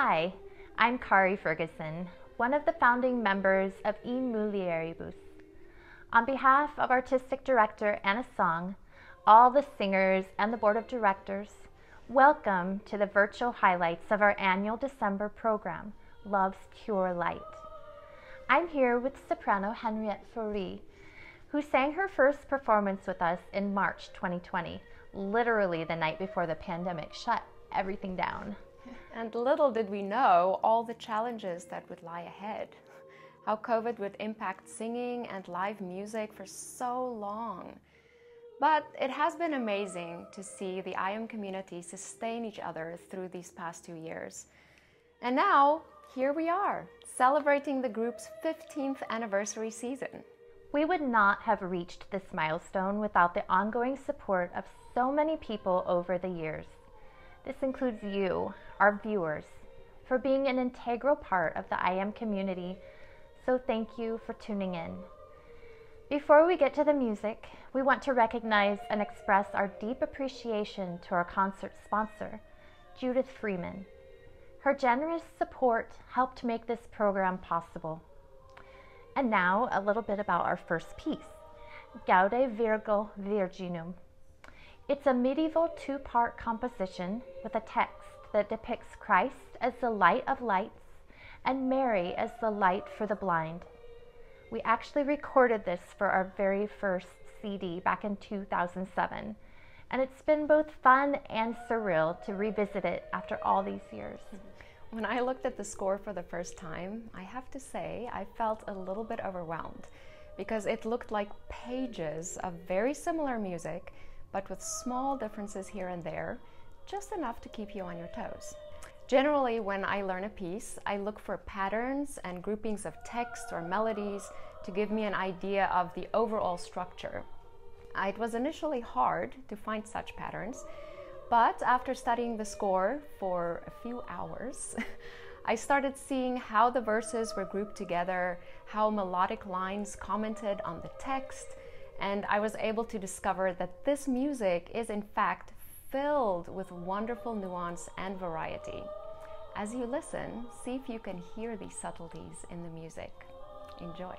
Hi, I'm Kari Ferguson, one of the founding members of In Mulieribus. On behalf of Artistic Director Anna Song, all the singers and the Board of Directors, welcome to the virtual highlights of our annual December program, Love's Pure Light. I'm here with soprano Henriette Fourie, who sang her first performance with us in March 2020, literally the night before the pandemic shut everything down. And little did we know all the challenges that would lie ahead. How COVID would impact singing and live music for so long. But it has been amazing to see the IM community sustain each other through these past 2 years. And now, here we are, celebrating the group's 15th anniversary season. We would not have reached this milestone without the ongoing support of so many people over the years. This includes you, our viewers, for being an integral part of the IM community, so thank you for tuning in. Before we get to the music, we want to recognize and express our deep appreciation to our concert sponsor, Judith Freeman. Her generous support helped make this program possible. And now, a little bit about our first piece, Gaude, virgo, virginum. It's a medieval two-part composition with a text that depicts Christ as the light of lights and Mary as the light for the blind. We actually recorded this for our very first CD back in 2007, and it's been both fun and surreal to revisit it after all these years. When I looked at the score for the first time, I have to say I felt a little bit overwhelmed because it looked like pages of very similar music, but with small differences here and there, just enough to keep you on your toes. Generally, when I learn a piece, I look for patterns and groupings of text or melodies to give me an idea of the overall structure. It was initially hard to find such patterns, but after studying the score for a few hours, I started seeing how the verses were grouped together, how melodic lines commented on the text, and I was able to discover that this music is in fact filled with wonderful nuance and variety. As you listen, see if you can hear these subtleties in the music. Enjoy.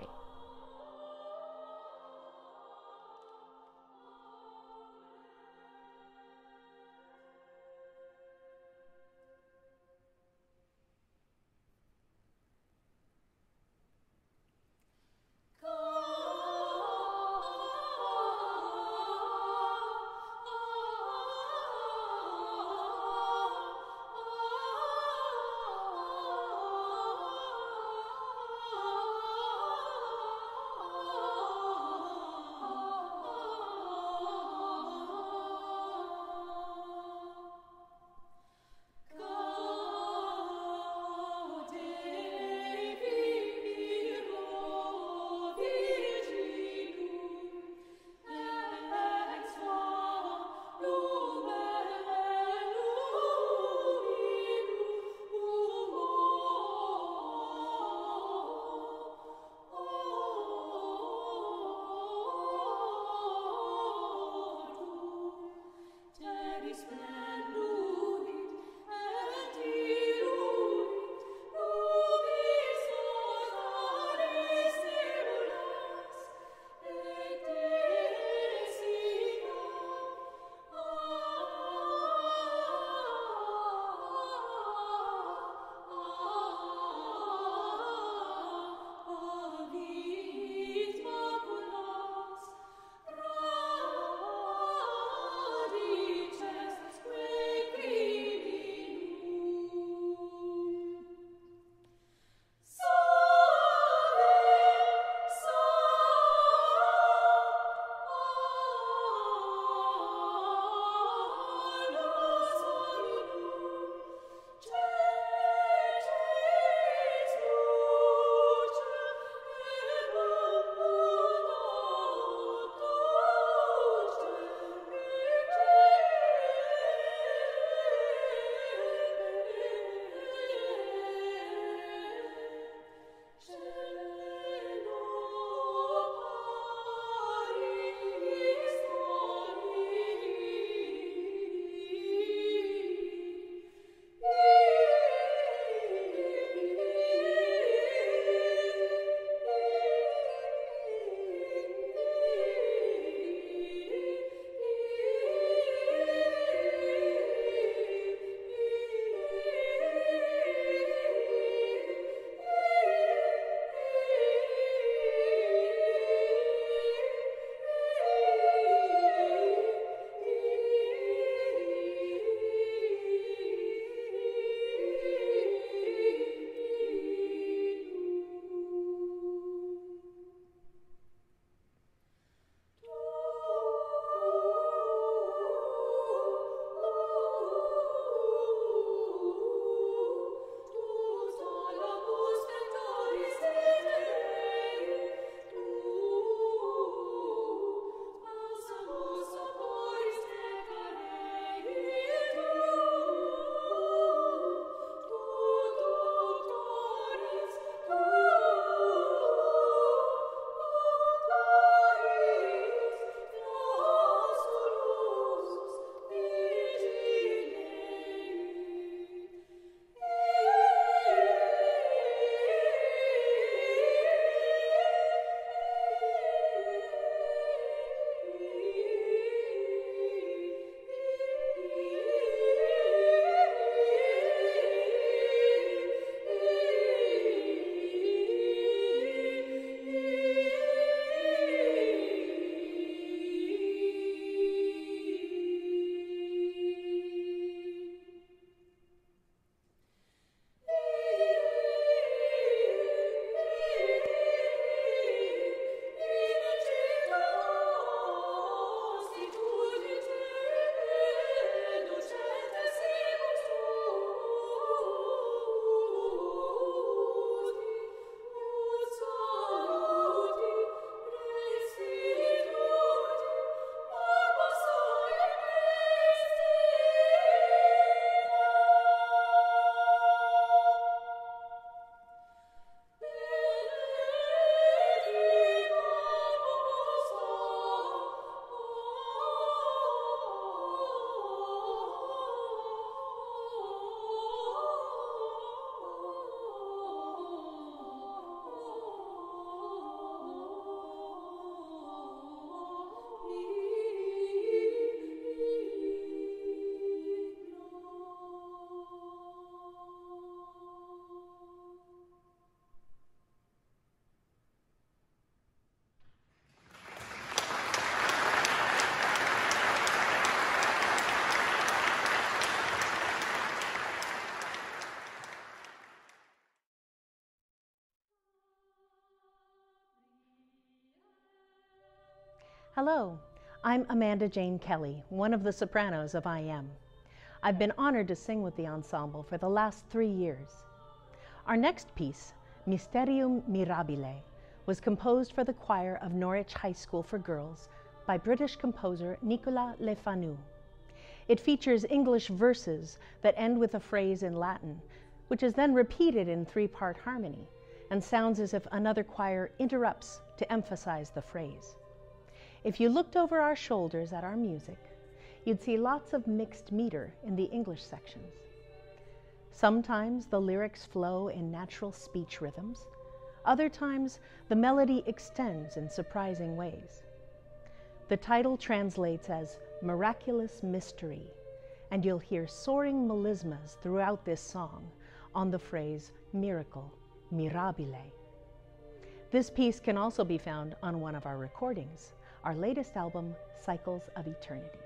Hello, I'm Amanda Jane Kelly, one of the sopranos of I Am. I've been honored to sing with the ensemble for the last 3 years. Our next piece, Misterium mirabile, was composed for the choir of Norwich High School for Girls by British composer Nicola LeFanu. It features English verses that end with a phrase in Latin, which is then repeated in 3-part harmony and sounds as if another choir interrupts to emphasize the phrase. If you looked over our shoulders at our music, you'd see lots of mixed meter in the English sections. Sometimes the lyrics flow in natural speech rhythms. Other times the melody extends in surprising ways. The title translates as Miraculous Mystery, and you'll hear soaring melismas throughout this song on the phrase miracle, mirabile. This piece can also be found on one of our recordings, our latest album, Cycles of Eternity.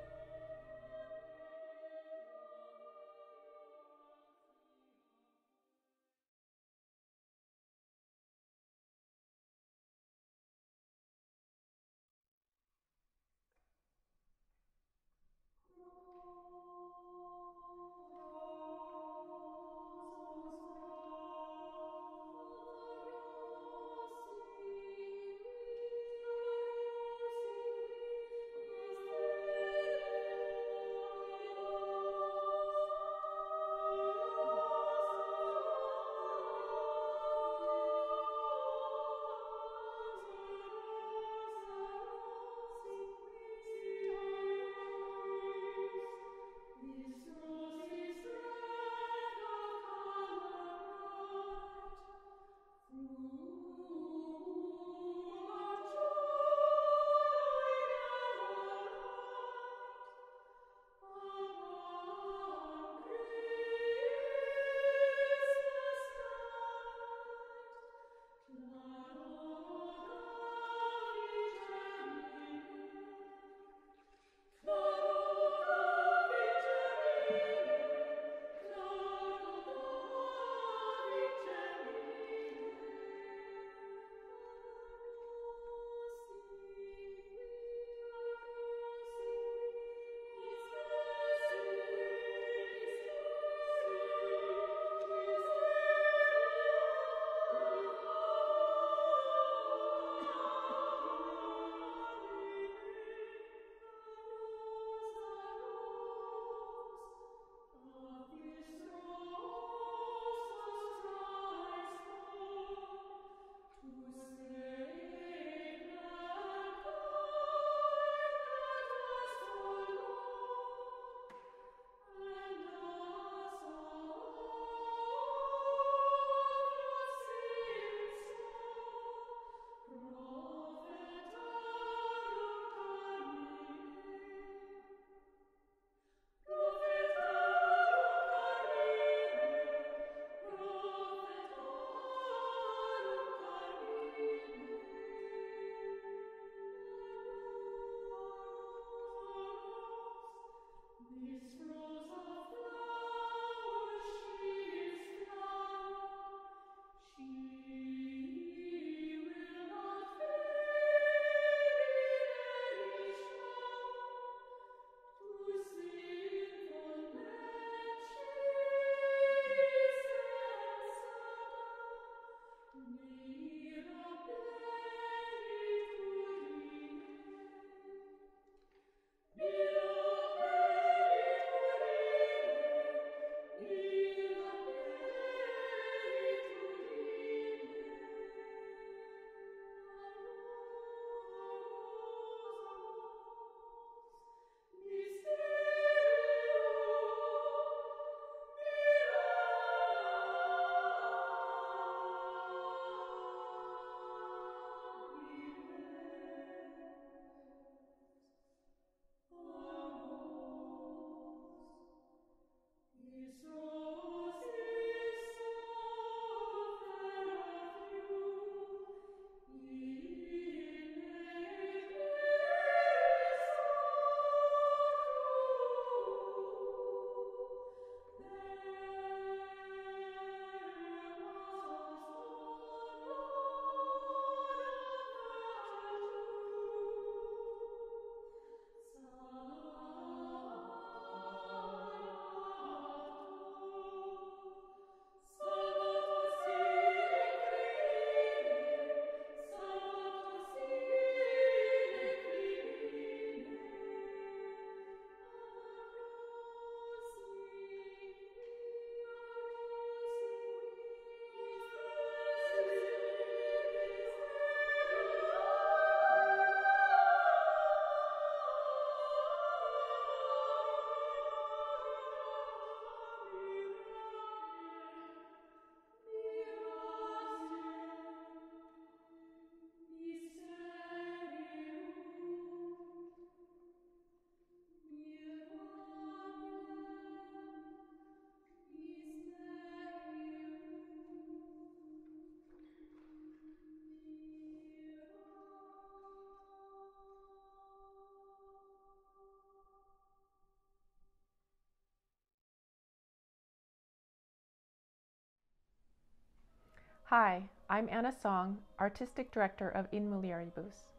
Hi, I'm Anna Song, Artistic Director of In Mulieribus.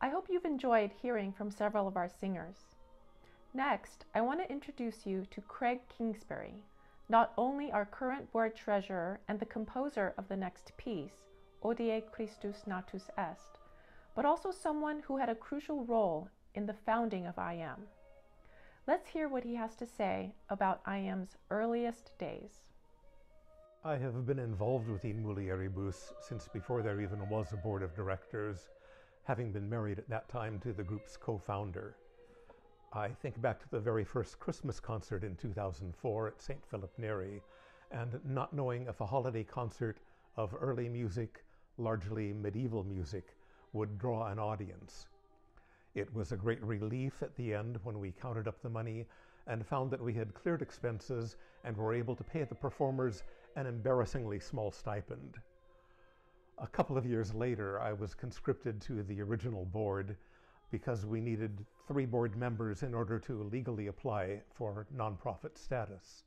I hope you've enjoyed hearing from several of our singers. Next, I want to introduce you to Craig Kingsbury, not only our current board treasurer and the composer of the next piece, Hodie Christus natus est, but also someone who had a crucial role in the founding of IM. Let's hear what he has to say about IM's earliest days. I have been involved with In Mulieribus since before there even was a board of directors, having been married at that time to the group's co-founder. I think back to the very first Christmas concert in 2004 at St. Philip Neri, and not knowing if a holiday concert of early music, largely medieval music, would draw an audience. It was a great relief at the end when we counted up the money and found that we had cleared expenses and were able to pay the performers an embarrassingly small stipend. A couple of years later, I was conscripted to the original board because we needed 3 board members in order to legally apply for nonprofit status.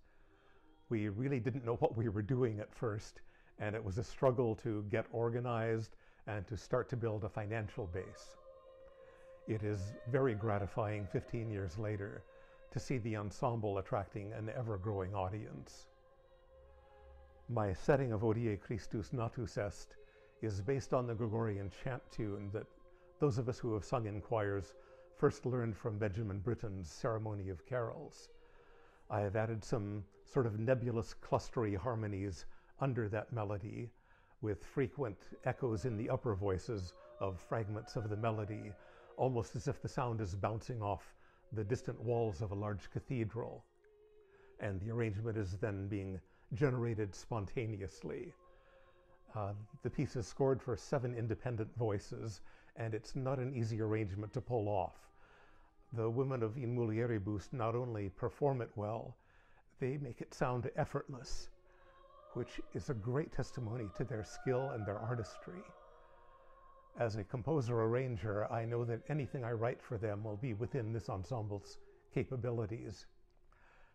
We really didn't know what we were doing at first, and it was a struggle to get organized and to start to build a financial base. It is very gratifying 15 years later to see the ensemble attracting an ever-growing audience. My setting of Hodie Christus natus est is based on the Gregorian chant tune that those of us who have sung in choirs first learned from Benjamin Britten's Ceremony of Carols. I have added some sort of nebulous clustery harmonies under that melody, with frequent echoes in the upper voices of fragments of the melody, almost as if the sound is bouncing off the distant walls of a large cathedral. And the arrangement is then being generated spontaneously. The piece is scored for 7 independent voices, and it's not an easy arrangement to pull off. The women of In Mulieribus not only perform it well, they make it sound effortless, which is a great testimony to their skill and their artistry. As a composer-arranger, I know that anything I write for them will be within this ensemble's capabilities,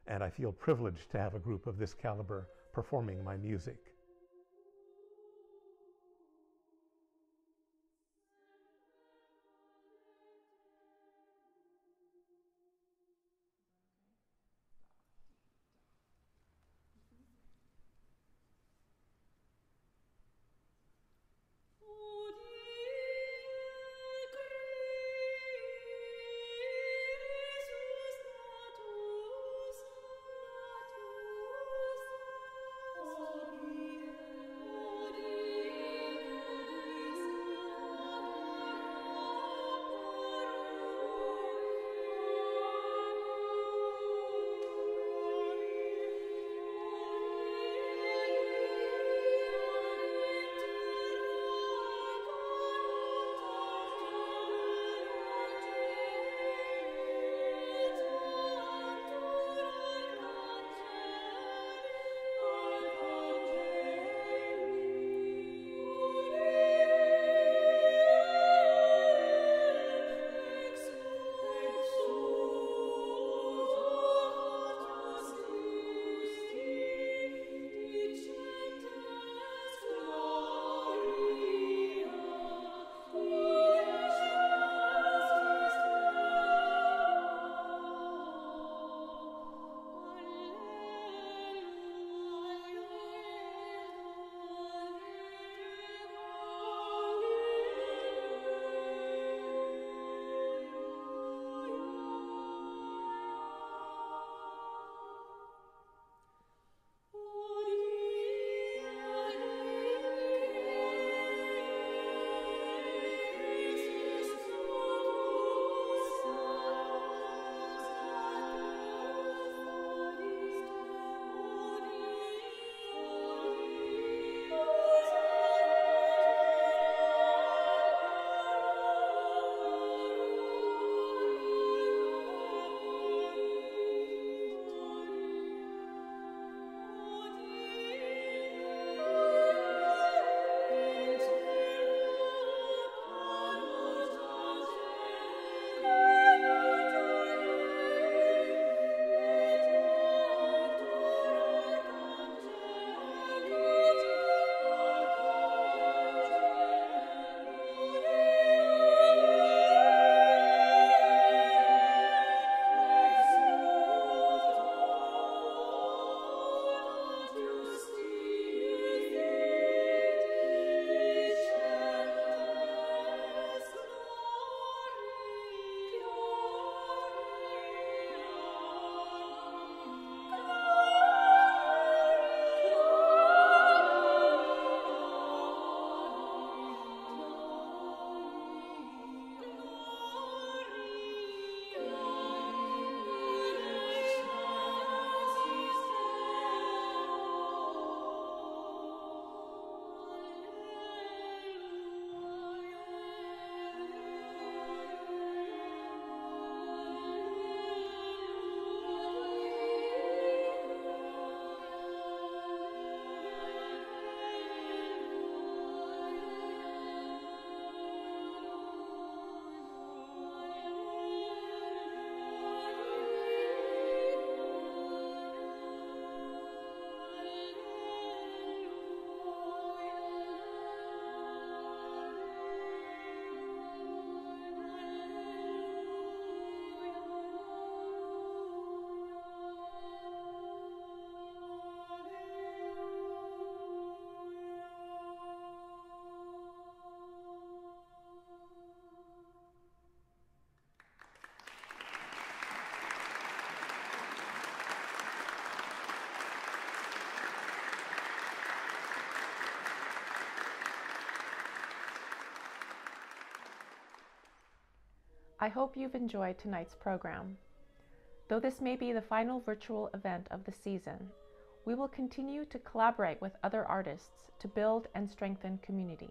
and I feel privileged to have a group of this caliber performing my music. Hodie I hope you've enjoyed tonight's program. Though this may be the final virtual event of the season, we will continue to collaborate with other artists to build and strengthen community.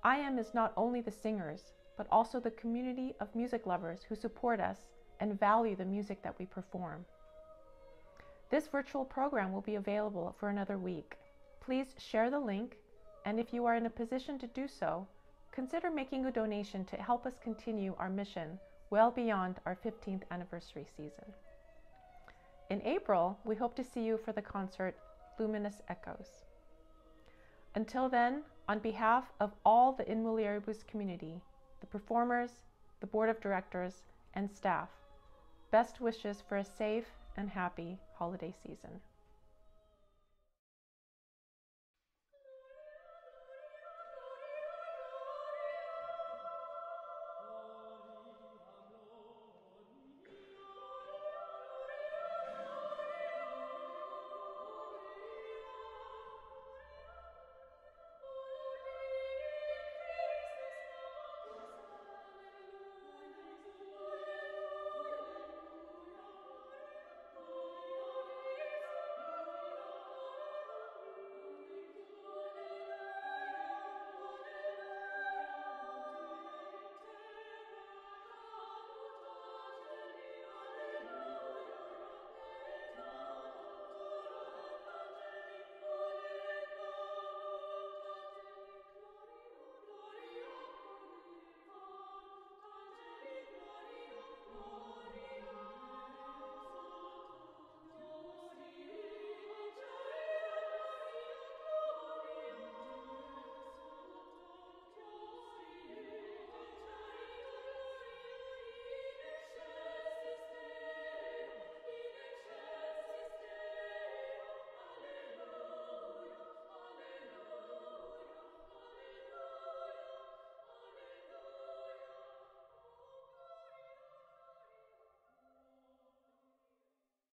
IM is not only the singers, but also the community of music lovers who support us and value the music that we perform. This virtual program will be available for another week. Please share the link, and if you are in a position to do so, consider making a donation to help us continue our mission well beyond our 15th anniversary season. In April, we hope to see you for the concert Luminous Echoes. Until then, on behalf of all the In Mulieribus community, the performers, the board of directors, and staff, best wishes for a safe and happy holiday season.